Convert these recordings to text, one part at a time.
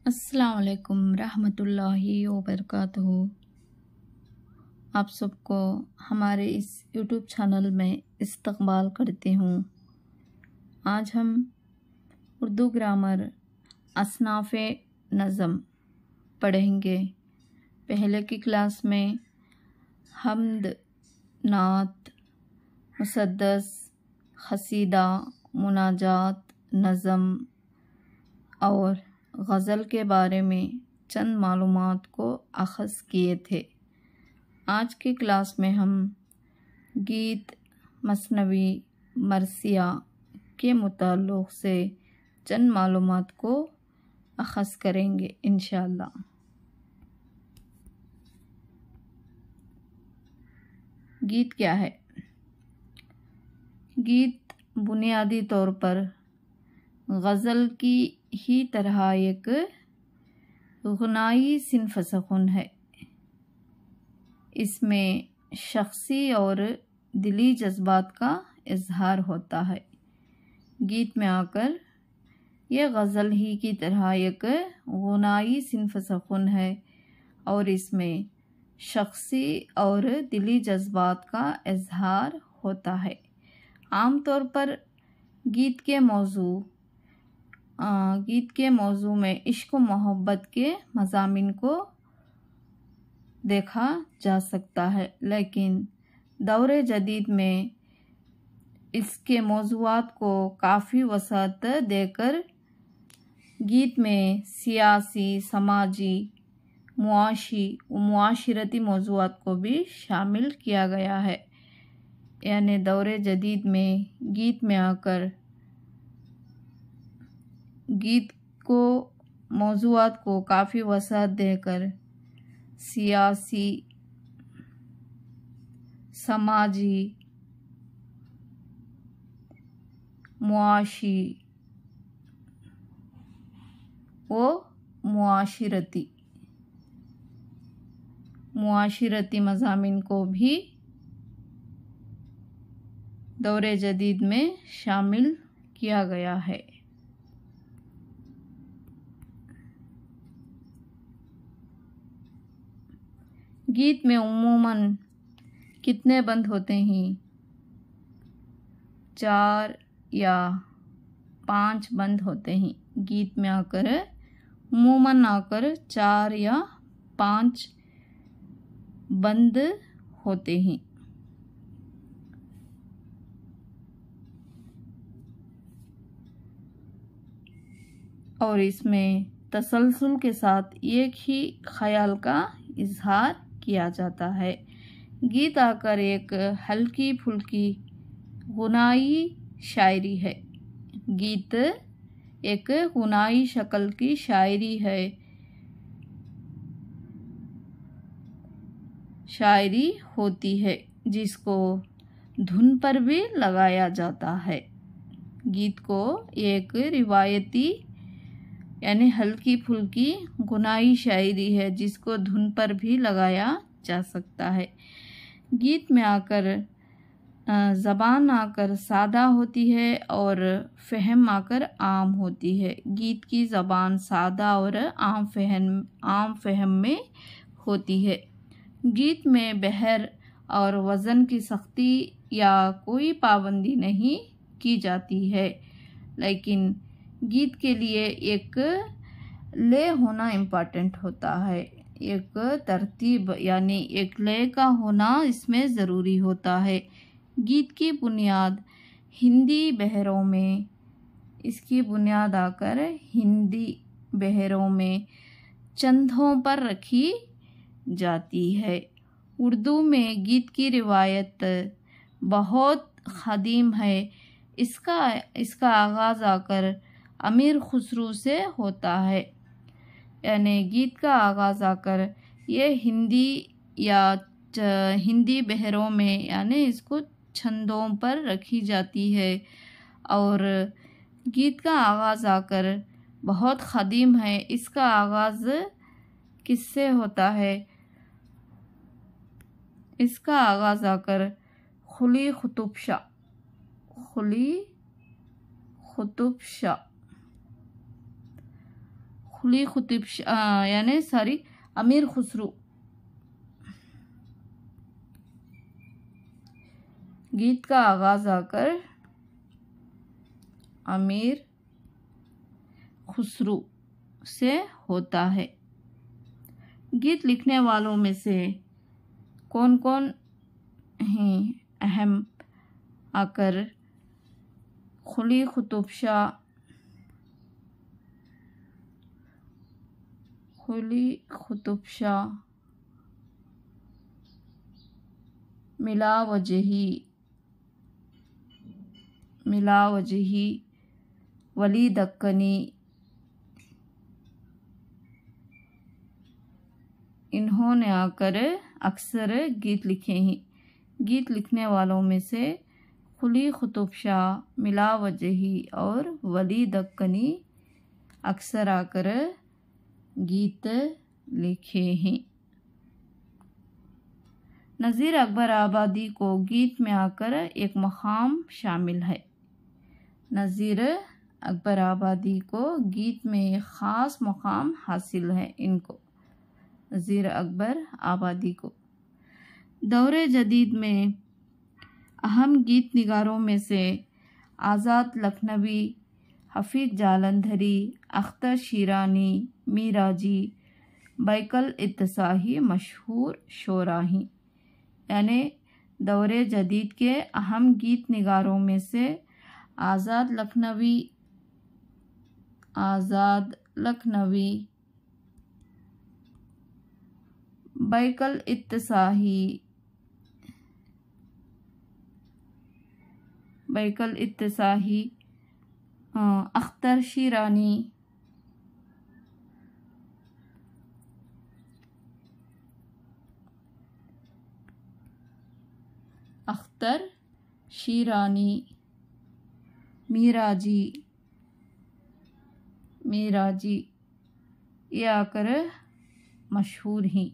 अस्सलाम वालेकुम रहमतुल्लाहि व बरकातहू। आप सबको हमारे इस यूट्यूब चैनल में इस्तकबाल करती हूँ। आज हम उर्दू ग्रामर असनाफ़े नज़म पढ़ेंगे। पहले की क्लास में हम्द, नात, मुसद्दस, क़सीदा, मुनाजात, नज़म और गज़ल के बारे में चंद मालूमात को अख़ज़ किए थे। आज की क्लास में हम गीत, मसनवी, मरसिया के मुताल्लिक़ से चंद मालूमात को अख़ज़ करेंगे इंशाअल्लाह। गीत क्या है? गीत बुनियादी तौर पर गज़ल की ही तरह एक गुनाई सिन्फ़ सख़ुन है। इसमें शख़सी और दिली जज्बात का इज़हार होता है। गीत में आकर यह गज़ल ही की तरह एक गुनाई सिन्फ़ सख़ुन है और इसमें शख़सी और दिली जज्बात का इज़हार होता है। आम तौर पर गीत के मौजू में इश्क़ व मोहब्बत के मज़ामिन को देखा जा सकता है, लेकिन दौरे जदीद में इसके मौज़ूआत को काफ़ी वसाअत देकर गीत में सियासी, समाजी, मुआशी व मुआशिरती मौज़ूआत को भी शामिल किया गया है। यानी दौरे जदीद में गीत में आकर गीत को मौज़ूआत को काफ़ी वसाअत देकर सियासी, समाजी, मुआशी व मुआशिरती मज़ामिन को भी दौरे जदीद में शामिल किया गया है। गीत में उम्मूमन कितने बंद होते हैं? 4 या 5 बंद होते हैं। गीत में आकर उम्मूमन 4 या 5 बंद होते हैं। और इसमें तसलसल के साथ एक ही ख़याल का इज़हार किया जाता है। गीत आकर एक हल्की फुल्की गुनाई शायरी है। गीत एक गुनाई शक्ल की शायरी होती है जिसको धुन पर भी लगाया जाता है। गीत को एक रिवायती यानी हल्की फुल्की गुनाई शायरी है जिसको धुन पर भी लगाया जा सकता है। गीत में आकर ज़बान आकर सादा होती है और फ़हम आकर आम होती है। गीत की ज़बान सादा और आम फ़हम में होती है। गीत में बहर और वज़न की सख्ती या कोई पाबंदी नहीं की जाती है, लेकिन गीत के लिए एक लय होना इम्पॉर्टेंट होता है। एक तरतीब यानी एक लय का होना इसमें ज़रूरी होता है। गीत की बुनियाद हिंदी बहरों में आकर हिंदी बहरों में चंदों पर रखी जाती है। उर्दू में गीत की रिवायत बहुत क़दीम है। इसका आगाज़ आकर अमीर खुसरू से होता है। यानी गीत का आगाज़ आकर ये हिंदी बहरों में यानी इसको छंदों पर रखी जाती है। और गीत का आगाज़ आकर बहुत क़दीम है। इसका आगाज़ किससे होता है? इसका आगाज़ आकर खुली खुतुब शाह खुली खुतुब शाह, खुली खुतुब शाह यानी सॉरी अमीर खुसरू। गीत का आगाज आकर अमीर खुसरू से होता है। गीत लिखने वालों में से कौन कौन हैं अहम आकर खुली खुतुब शाह, खुली खुतुब शाह, मिला वजही, मिला वजही, वली दक्कनी, इन्होंने आकर अक्सर गीत लिखे हैं। गीत लिखने वालों में से खुली खुतुब शाह, मिला वजही और वली दक्कनी अक्सर आकर गीत लिखे हैं। नज़ीर अकबर आबादी को गीत में आकर एक मकाम शामिल है। नज़ीर अकबर आबादी को गीत में एक ख़ास मकाम हासिल है। इनको नज़ीर अकबर आबादी को दौरे जदीद में अहम गीत निगारों में से आज़ाद लखनवी, हफीज़ जालंधरी, अख्तर शीरानी, मीराजी, बैकल इत्तसाही मशहूर शोरा हैं। यानी दौरे जदीद के अहम गीत निगारों में से आज़ाद लखनवी, बैकल इत्तसाही, अख्तर शीरानी, मीराजी ये आकर मशहूर हैं।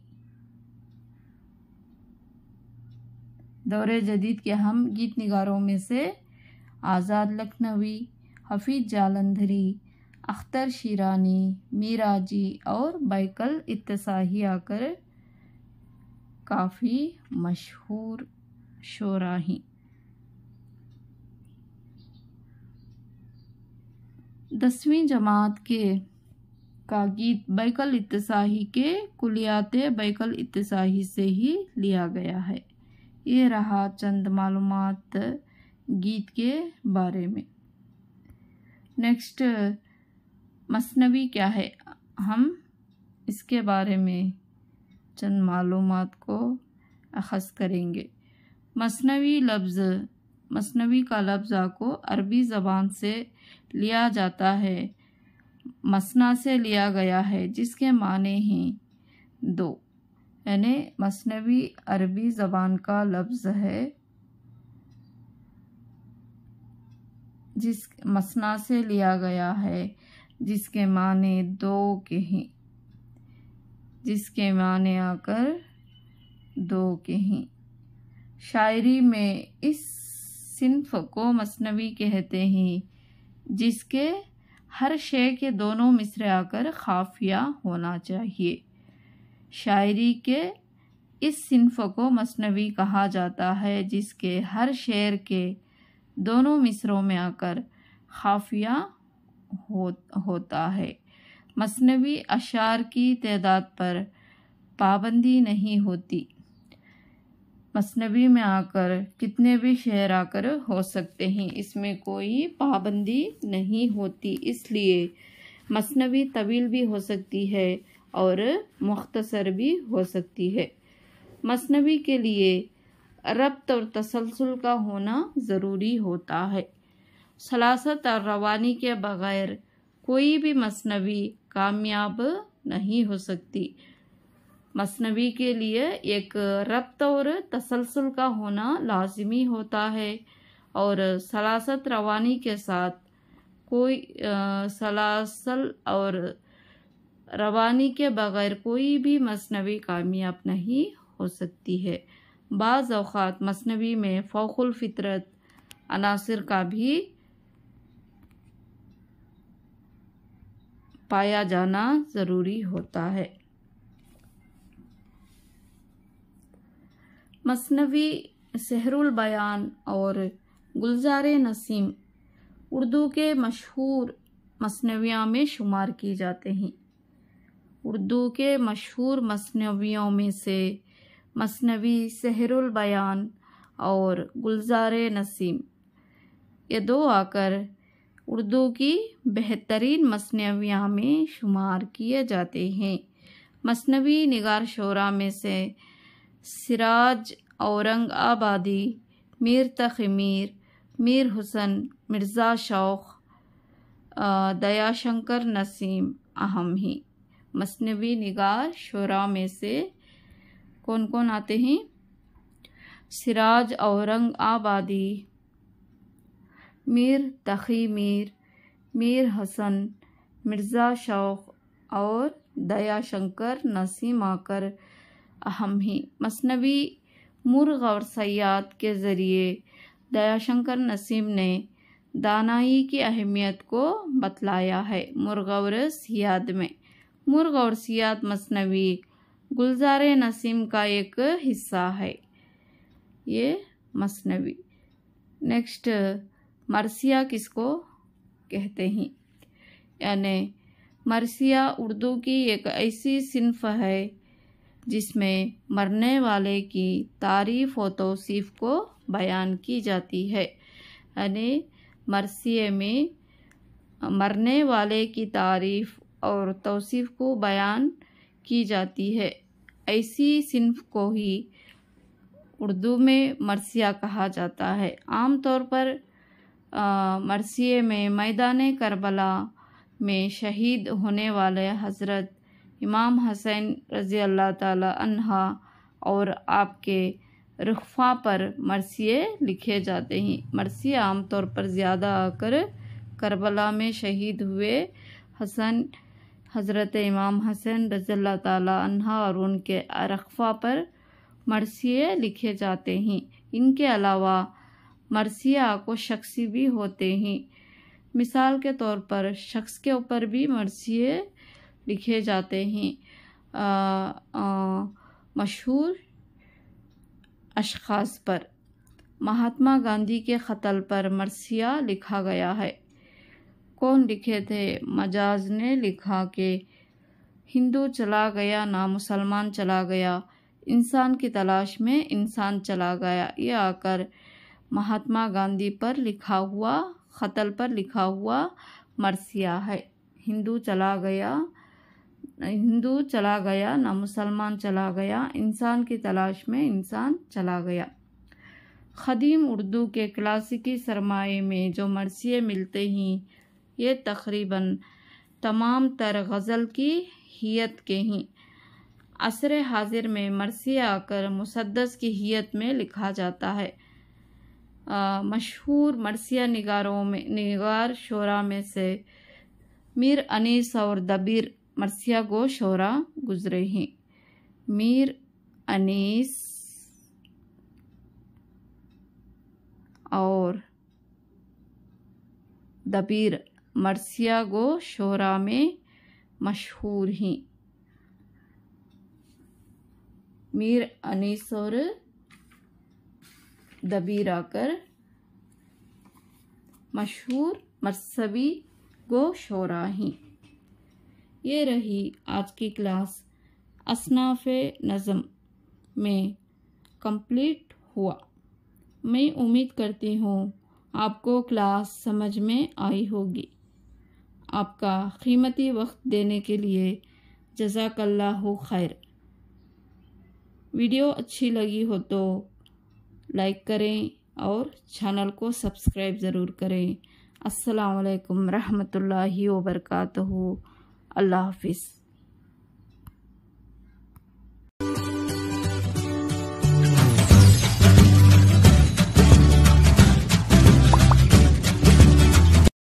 दौरे जदीद के अहम गीत निगारों में से आज़ाद लखनवी, हफीज़ जालंधरी, अख्तर शीरानी, मीराजी और बैकल इत्तसाही आकर काफ़ी मशहूर शोरा हैं। 10वीं जमात का गीत बैकल इत्तसाही के कुलियात बैकल इत्तसाही से ही लिया गया है। ये रहा चंद मालूमात गीत के बारे में। नेक्स्ट मसनवी क्या है, हम इसके बारे में चंद मालूमात को अख़ज़ करेंगे। मसनवी का लफ्ज़ को अरबी ज़बान से लिया जाता है, मसना से लिया गया है, जिसके माने हैं दो। यानी मसनवी अरबी ज़बान का लफ्ज़ है जिस मसना से लिया गया है, जिसके माने दो के हैं, जिसके माने आकर दो के हैं। शायरी में इस सिन्फ को मसनवी कहते हैं जिसके हर शेर के दोनों मिसरे आकर खाफिया होना चाहिए। शायरी के इस सिन्फ को मसनवी कहा जाता है जिसके हर शेर के दोनों मिसरों में आकर खाफिया होता है। मसनवी अशार की तादाद पर पाबंदी नहीं होती। मसनवी में आकर कितने भी शेर आकर हो सकते हैं, इसमें कोई पाबंदी नहीं होती। इसलिए मसनवी तवील भी हो सकती है और मुख्तसर भी हो सकती है। मसनवी के लिए रब्त और तसलसल का होना ज़रूरी होता है। सलासत और रवानी के बग़ैर कोई भी मसनवी कामयाब नहीं हो सकती। मसनवी के लिए एक रब्त और तसलसल का होना लाजिमी होता है और सलासत रवानी के साथ कोई सलासल और रवानी के बग़ैर कोई भी मसनवी कामयाब नहीं हो सकती है। बाज़ औक़ात मसनवी में फ़ौक़ुल फ़ितरत अनासिर का भी पाया जाना ज़रूरी होता है। मसनवी, सहरुल बयान और गुलज़ारे नसीम उर्दू के मशहूर मसनवियों में शुमार की जाते हैं। उर्दू के मशहूर मसनवियों में से मसनवी, सहरुल बयान और गुलज़ारे नसीम ये दो आकर उर्दू की बेहतरीन मसनवियों में शुमार किए जाते हैं। मसनवी निगार शोरा में से सिराज औरंगाबादी, मीर तक़ी मीर, मीर हुसन, मिर्ज़ा शौक़, दयाशंकर नसीम अहम हैं। मसनवी निगार शोरा में से कौन कौन आते हैं? सिराज औरंगाबादी, मीर तक़ी मीर, मीर हसन, मिर्ज़ा शौक़ और दयाशंकर नसीम आकर अहम हैं। मसनवी मुर्ग़ और सयाद के ज़रिए दयाशंकर नसीम ने दानाई की अहमियत को बतलाया है। मुर्ग़ और सियाद में मुर्ग़ और सियाद मसनवी गुलज़ारे नसीम का एक हिस्सा है। ये मसनवी। नेक्स्ट, मरसिया किसको कहते हैं? यानी मरसिया उर्दू की एक ऐसी सिन्फ़ है जिसमें मरने वाले की तारीफ़ और तौसीफ़ को बयान की जाती है। यानी मरसिए में मरने वाले की तारीफ़ और तौसीफ़ को बयान की जाती है। ऐसी सिन्फ़ को ही उर्दू में मरसिया कहा जाता है। आम तौर पर मरसिए में मैदान करबला में शहीद होने वाले हज़रत इमाम हुसैन रज़ी अल्लाह ताला अन्हा और आपके रुख़्फ़ा पर मरसिए लिखे जाते हैं। मरसिए आमतौर पर ज़्यादा आकर करबला में शहीद हुए हज़रत इमाम हुसैन रज़ी अल्लाह ताला अन्हा और उनके रुख़्फ़ा पर मरसिए लिखे जाते हैं। इनके अलावा मरसिया को शख्सी भी होते हैं। मिसाल के तौर पर शख्स के ऊपर भी मरसिए लिखे जाते हैं। मशहूर अशख़ास पर महात्मा गांधी के क़त्ल पर मरसिया लिखा गया है। कौन लिखे थे? मजाज ने लिखा कि हिंदू चला गया ना मुसलमान चला गया, इंसान की तलाश में इंसान चला गया। ये आकर महात्मा गांधी पर लिखा हुआ क़त्ल पर लिखा हुआ मरसिया है। हिंदू चला गया ना मुसलमान चला गया, इंसान की तलाश में इंसान चला गया। ख़दीम उर्दू के क्लासिकी सरमाए में जो मरसिए मिलते हैं ये तकरीबन तमाम तर गज़ल की हियत के हैं। असर हाजिर में मरसिए आकर मुसद्दस की हियत में लिखा जाता है। मशहूर मरसिया निगार शोरा में से मीर अनीस और दबीर मरसिया गो शोरा गुजरे हैं। मीर अनीस और दबीर मरसिया गो शोरा में मशहूर हैं। मीर अनीस और दबीर आकर मशहूर मरसवी गो शोरा हैं। ये रही आज की क्लास असनाफ़े नज़म में कंप्लीट हुआ। मैं उम्मीद करती हूँ आपको क्लास समझ में आई होगी। आपका कीमती वक्त देने के लिए जज़ाकल्लाहु खैर। वीडियो अच्छी लगी हो तो लाइक करें और चैनल को सब्सक्राइब ज़रूर करें। अस्सलामु अलैकुम रहमतुल्लाहि व बरकातहू। अल्लाह हाफ़िज़।